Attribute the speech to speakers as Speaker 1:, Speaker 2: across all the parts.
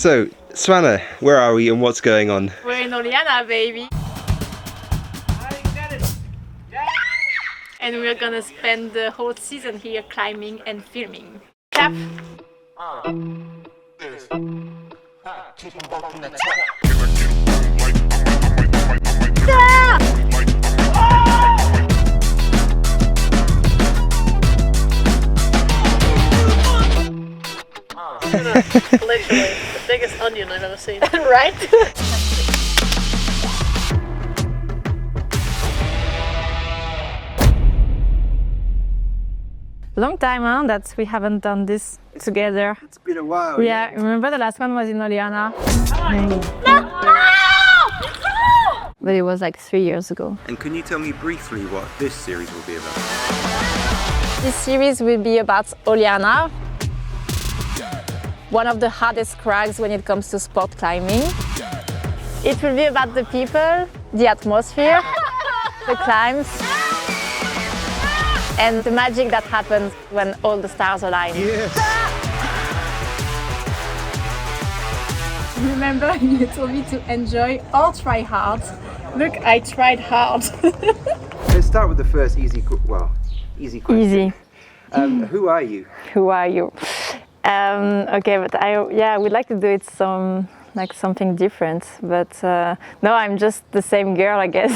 Speaker 1: So, Svana, where are we and what's going on?
Speaker 2: We're in Oliana, baby. And we're gonna spend the whole season here climbing and filming. Clap!
Speaker 3: Literally, the biggest onion I've ever seen.
Speaker 2: Right? Long time, huh? That we haven't done this together.
Speaker 1: It's been a while.
Speaker 2: Yeah, remember the last one was in Oliana? But it was like 3 years ago.
Speaker 1: And can you tell me briefly what this series will be about?
Speaker 2: This series will be about Oliana, one of the hardest crags when it comes to sport climbing. It will be about the people, the atmosphere, the climbs, and the magic that happens when all the stars align.
Speaker 1: Yes.
Speaker 2: Remember, you told me to enjoy or try hard. Look, I tried hard.
Speaker 1: Let's start with the first easy question.
Speaker 2: Easy.
Speaker 1: Who are you?
Speaker 2: Who are you? Okay, but I would like to do it something different. But no, I'm just the same girl, I guess.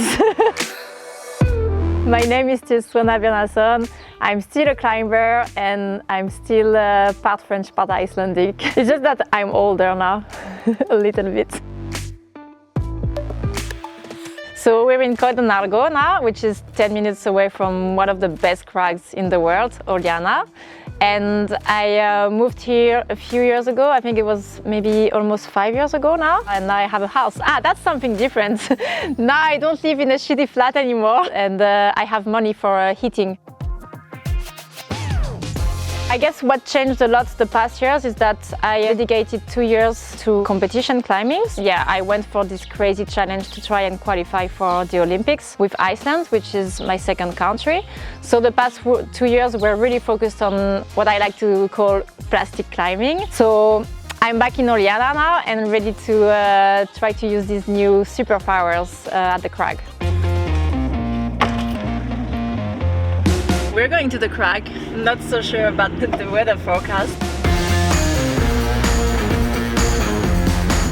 Speaker 2: My name is still Svana Bjarnason. I'm still a climber and I'm still part French, part Icelandic. It's just that I'm older now, a little bit. So we're in Contrafort now, which is 10 minutes away from one of the best crags in the world, Oliana. And I moved here a few years ago. I think it was maybe almost 5 years ago now. And I have a house. That's something different. Now I don't live in a shitty flat anymore. And I have money for heating. I guess what changed a lot the past years is that I dedicated 2 years to competition climbing. Yeah, I went for this crazy challenge to try and qualify for the Olympics with Iceland, which is my second country. So the past 2 years were really focused on what I like to call plastic climbing. So I'm back in Oliana now and ready to try to use these new superpowers at the crag. We're going to the crag. I'm not so sure about the weather forecast.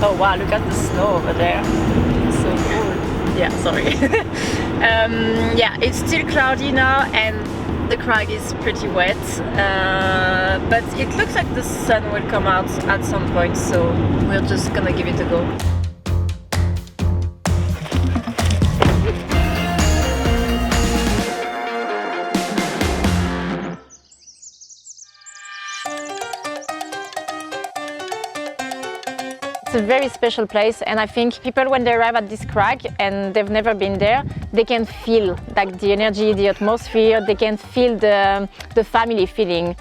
Speaker 2: Oh wow, look at the snow over there. It's so cool. Yeah, sorry. Yeah, it's still cloudy now and the crag is pretty wet. But it looks like the sun will come out at some point, so we're just gonna give it a go. It's a very special place, and I think people, when they arrive at this crag and they've never been there, they can feel like the energy, the atmosphere, they can feel the family feeling.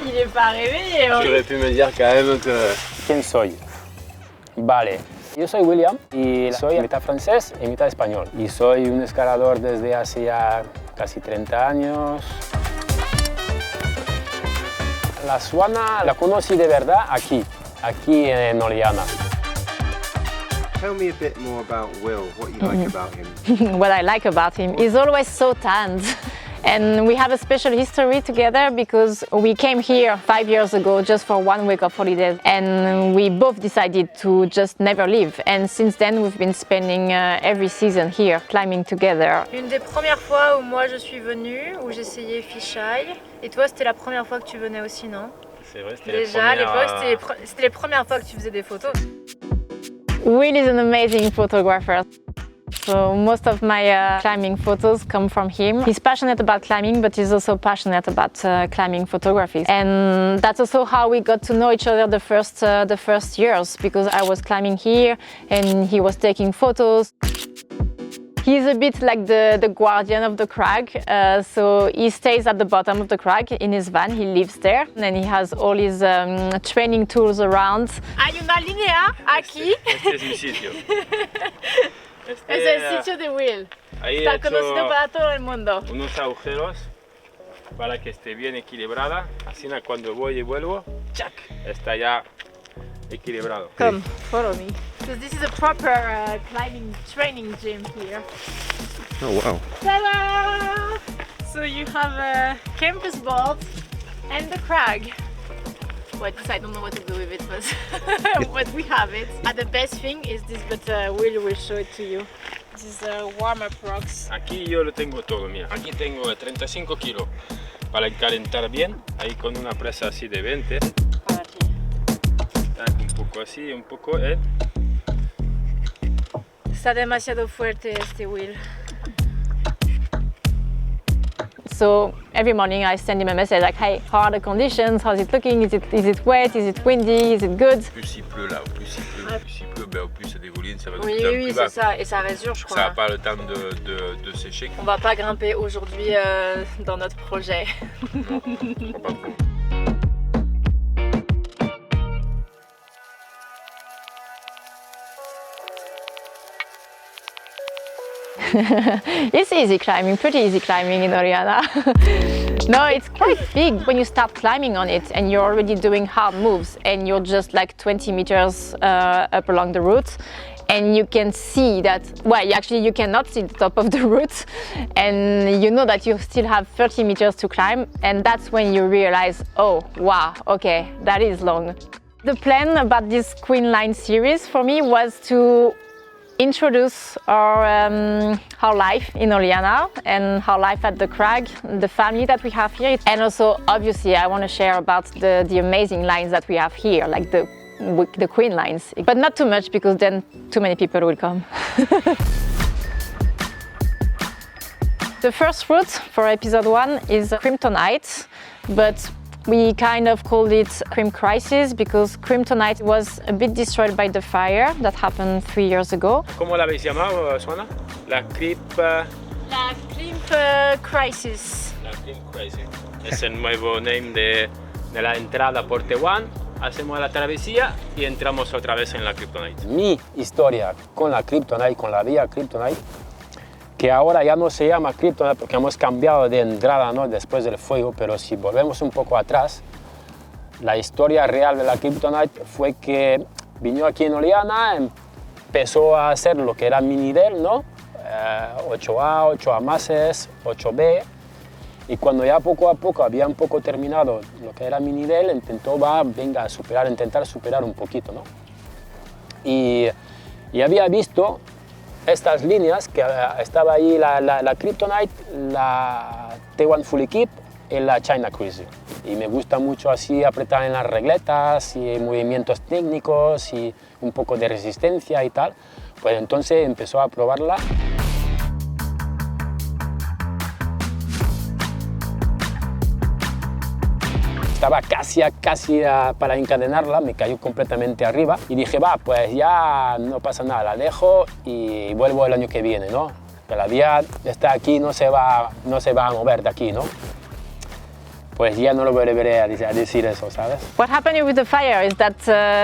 Speaker 2: Il est pas réveillé, hein?
Speaker 4: Tu aurais pu me dire quand même que...
Speaker 5: ¿Quién soy? Vale, yo soy William y soy mitad francés y mitad español. Y soy un escalador desde hace ya casi 30 años. La Svana la conocí de verdad aquí en Oliana.
Speaker 1: Tell me a bit more about Will, what you like about him.
Speaker 2: What I like about him, he's always so tanned. And we have a special history together because we came here 5 years ago just for 1 week of holidays, and we both decided to just never leave. And since then we've been spending every season here climbing together.
Speaker 3: Une des premières fois où moi je suis venue, où j'essayais fisheye. Et toi, c'était la première fois que tu venais aussi, non?
Speaker 4: C'est vrai, c'était
Speaker 3: déjà à l'époque, c'était les premières fois que tu faisais des photos.
Speaker 2: Will is an amazing photographer. So most of my climbing photos come from him. He's passionate about climbing, but he's also passionate about climbing photography. And that's also how we got to know each other the first years, because I was climbing here and he was taking photos. He's a bit like the guardian of the crag, so he stays at the bottom of the crag in his van, he lives there, and he has all his training tools around.
Speaker 3: Hay una línea aquí.
Speaker 4: Este es mi sitio.
Speaker 3: Es el sitio de Will.
Speaker 4: Ahí
Speaker 3: Está
Speaker 4: he hecho
Speaker 3: conocido para todo el mundo.
Speaker 4: unos agujeros para que esté bien equilibrada, así cuando voy y vuelvo, ¡chac!, está ya equilibrado.
Speaker 2: Come, follow me. Because this is a proper climbing training gym here.
Speaker 1: Oh wow.
Speaker 2: Ta-da! So you have a campus board and the crag. Well, I don't know what to do with it, but we have it. And the best thing is this, but will show it to you. This is warm-up rocks.
Speaker 4: Aquí yo lo tengo todo, mira. Aquí tengo 35 kilos para calentar bien, ahí con una presa así de 20. Un poco así, un poco,
Speaker 2: Está demasiado fuerte este wheel. So every morning I send him a message like, hey, how are the conditions? How's it looking? Is it wet? Is it windy? Is it good?
Speaker 4: Plus il pleut là, plus il pleut, ben, au plus des volumes, ça va de
Speaker 2: Oui,
Speaker 4: plus en
Speaker 2: oui,
Speaker 4: plus bas.
Speaker 2: c'est ça, et ça résurge, je crois.
Speaker 4: Ça n'a pas le temps de sécher.
Speaker 2: On va pas grimper aujourd'hui dans notre projet.
Speaker 4: Non, pas trop.
Speaker 2: It's easy climbing, pretty easy climbing in Oliana. No, it's quite big when you start climbing on it and you're already doing hard moves and you're just like 20 meters up along the route. And you can see that, well, you cannot see the top of the route, and you know that you still have 30 meters to climb, and that's when you realize, oh, wow, okay, that is long. The plan about this Queen Line series for me was to introduce our life in Oliana and our life at the crag, the family that we have here, and also, obviously, I want to share about the amazing lines that we have here, like the Queen lines, but not too much because then too many people will come. The first route for episode 1 is Crimptonite, but we kind of called it Crimp Crisis because Crimptonite was a bit destroyed by the fire that happened 3 years ago.
Speaker 4: ¿Cómo la habéis llamado, Svana? La Crimp...
Speaker 2: La Crimp Crisis.
Speaker 4: La Crimp Crisis. Es el nuevo name de la entrada por Ep1. Hacemos la travesía y entramos otra vez en la Crimptonite.
Speaker 5: Mi historia con la Crimptonite, con la vía Crimptonite, que ahora ya no se llama Crimptonite porque hemos cambiado de entrada, ¿no?, después del fuego, pero si volvemos un poco atrás, la historia real de la Crimptonite fue que vino aquí en Oliana, empezó a hacer lo que era minidel, ¿no? 8A, 8A máses, 8B, y cuando ya poco a poco había un poco terminado lo que era minidel, intentó intentar superar un poquito, ¿no? Y había visto estas líneas que estaba ahí la Crimptonite, la Ep1 Full Equip y la China Cruise. Y me gusta mucho así apretar en las regletas y movimientos técnicos y un poco de resistencia y tal. Pues entonces empezó a probarla. Estaba casi para encadenarla, me cayó completamente arriba y dije, va, pues ya no pasa nada, la dejo y vuelvo el año que viene, ¿no? Que la vía está aquí, no se va a mover de aquí, ¿no? Pues ya no lo volveré a decir eso, ¿sabes?
Speaker 2: What happened with the fire is that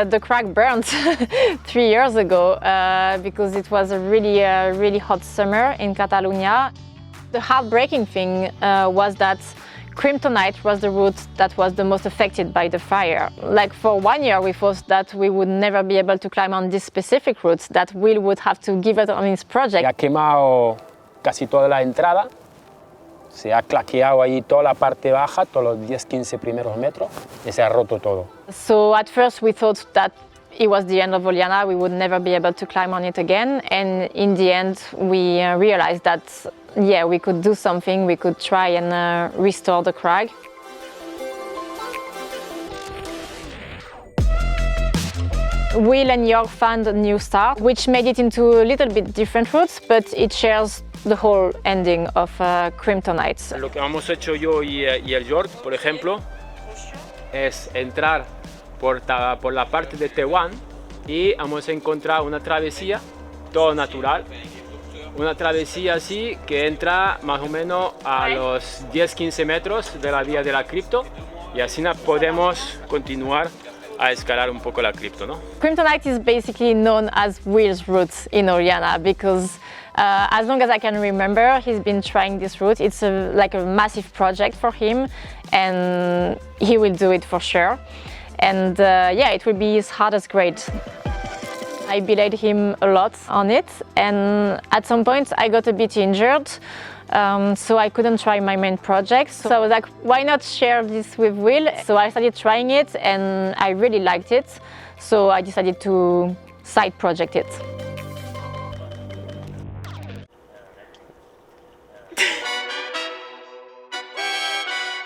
Speaker 2: the crag burned 3 years ago because it was a really hot summer in Catalonia. The heartbreaking thing was that Crimptonite was the route that was the most affected by the fire. Like for 1 year we thought that we would never be able to climb on this specific route, that Will would have to give up on his project.
Speaker 5: Ha quemado casi toda la entrada, se ha claqueado ahí toda la parte baja, todos los 10-15 primeros metros y se ha roto todo.
Speaker 2: So at first we thought that it was the end of Oliana, we would never be able to climb on it again, and in the end we realized that yeah, we could do something, we could try and restore the crag. Will and Jörg found a new start, which made it into a little bit different routes, but it shares the whole ending of Crimptonite.
Speaker 4: Lo que hemos hecho yo y el Jörg, por ejemplo, es entrar por la parte de Ep1 y hemos encontrado una travesía, todo natural. Una travesía así que entra más o menos a los 10-15 metros de la vía de la cripto y así podemos continuar a escalar un poco la cripto, ¿no?
Speaker 2: Crimptonite is basically known as Will's route in Oliana because as long as I can remember, he's been trying this route. It's like a massive project for him and he will do it for sure. and yeah, it will be his hardest grade. I belayed him a lot on it, and at some point I got a bit injured, so I couldn't try my main project. So I was like, why not share this with Will? So I started trying it and I really liked it, so I decided to side project it.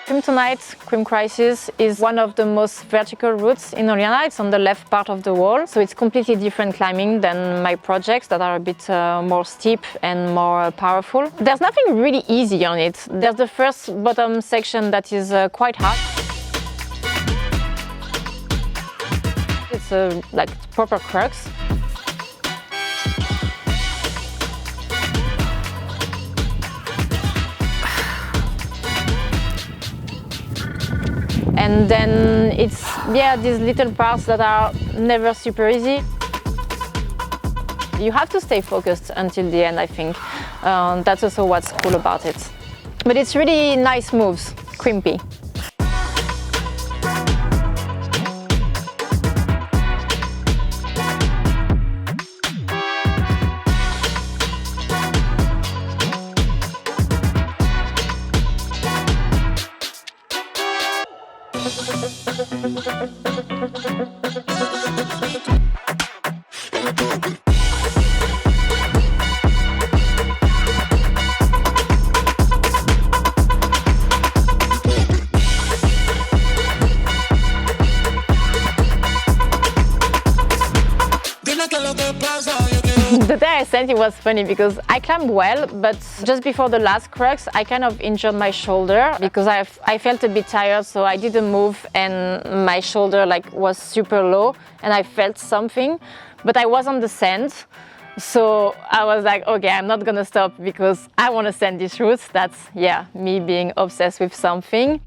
Speaker 2: Crimptonite, Crimp Crisis, is one of the most vertical routes in Oliana. It's on the left part of the wall, so it's completely different climbing than my projects that are a bit more steep and more powerful. There's nothing really easy on it. There's the first bottom section that is quite hard. It's like proper crux. And then it's, yeah, these little parts that are never super easy. You have to stay focused until the end, I think. That's also what's cool about it. But it's really nice moves, crimpy. The day I sent it was funny because I climbed well, but just before the last crux I kind of injured my shoulder because I felt a bit tired, so I did a move and my shoulder was super low and I felt something, but I was on the sand, so I was like, okay, I'm not gonna stop because I want to send these routes. That's, yeah, me being obsessed with something.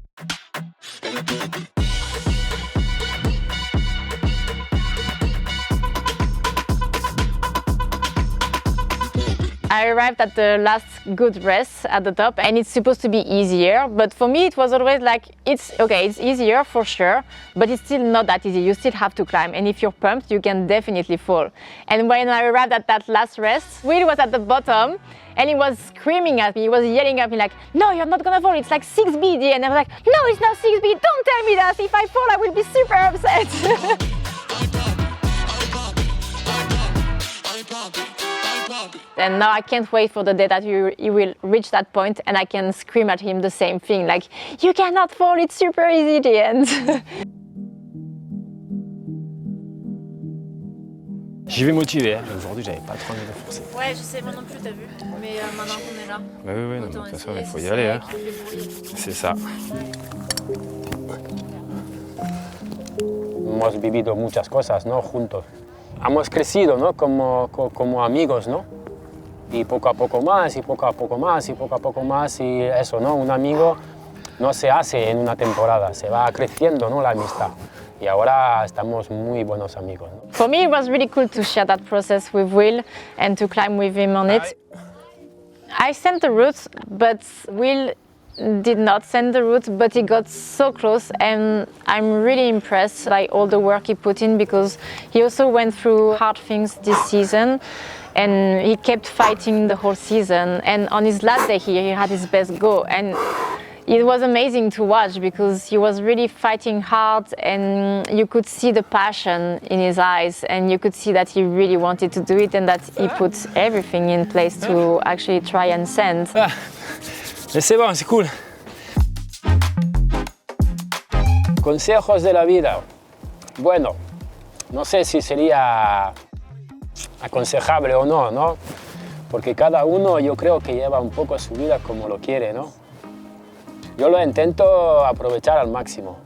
Speaker 2: I arrived at the last good rest at the top and it's supposed to be easier, but for me it was always like, it's easier for sure, but it's still not that easy. You still have to climb, and if you're pumped you can definitely fall. And when I arrived at that last rest, Will was at the bottom and he was screaming at me, he was yelling at me like, no, you're not gonna fall, it's like 6B, and I was like, no, it's not 6B, don't tell me that, if I fall I will be super upset. And now I can't wait for the day that he will reach that point and I can scream at him the same thing, like, you cannot fall, it's super easy at the end.
Speaker 5: J'y vais motivé, hein. Aujourd'hui j'avais pas trop envie de forcer.
Speaker 3: Ouais, je sais, moi non plus, t'as vu. Mais maintenant qu'on est là.
Speaker 5: Bah oui, non, de toute façon il faut y aller. Hein. C'est ça. Hemos vivido muchas cosas, ¿no? Juntos. Hemos crecido, ¿no? Como amigos, ¿no? Y poco a poco más, y poco a poco más, y poco a poco más, y eso, ¿no? Un amigo no se hace en una temporada, se va creciendo, ¿no? La amistad. Y ahora estamos muy buenos amigos, ¿no?
Speaker 2: For me, it was really cool to share that process with Will and to climb with him on it. I sent the route, but Will did not send the route, but he got so close, and I'm really impressed by all the work he put in because he also went through hard things this season and he kept fighting the whole season, and on his last day here he had his best go, and it was amazing to watch because he was really fighting hard and you could see the passion in his eyes and you could see that he really wanted to do it and that he put everything in place to actually try and send.
Speaker 5: C'est bon, c'est cool. Consejos de la vida. Bueno, no sé si sería aconsejable o no, ¿no? Porque cada uno yo creo que lleva un poco su vida como lo quiere, ¿no? Yo lo intento aprovechar al máximo.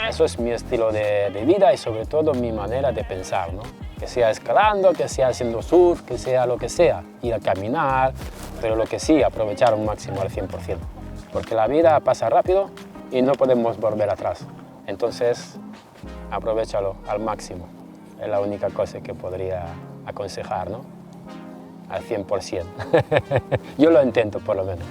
Speaker 5: Eso es mi estilo de vida y sobre todo mi manera de pensar, ¿no? Que sea escalando, que sea haciendo surf, que sea lo que sea, ir a caminar, pero lo que sí, aprovechar un máximo al 100%. Porque la vida pasa rápido y no podemos volver atrás. Entonces, aprovéchalo al máximo. Es la única cosa que podría aconsejar, ¿no? Al 100%. Yo lo intento, por lo menos.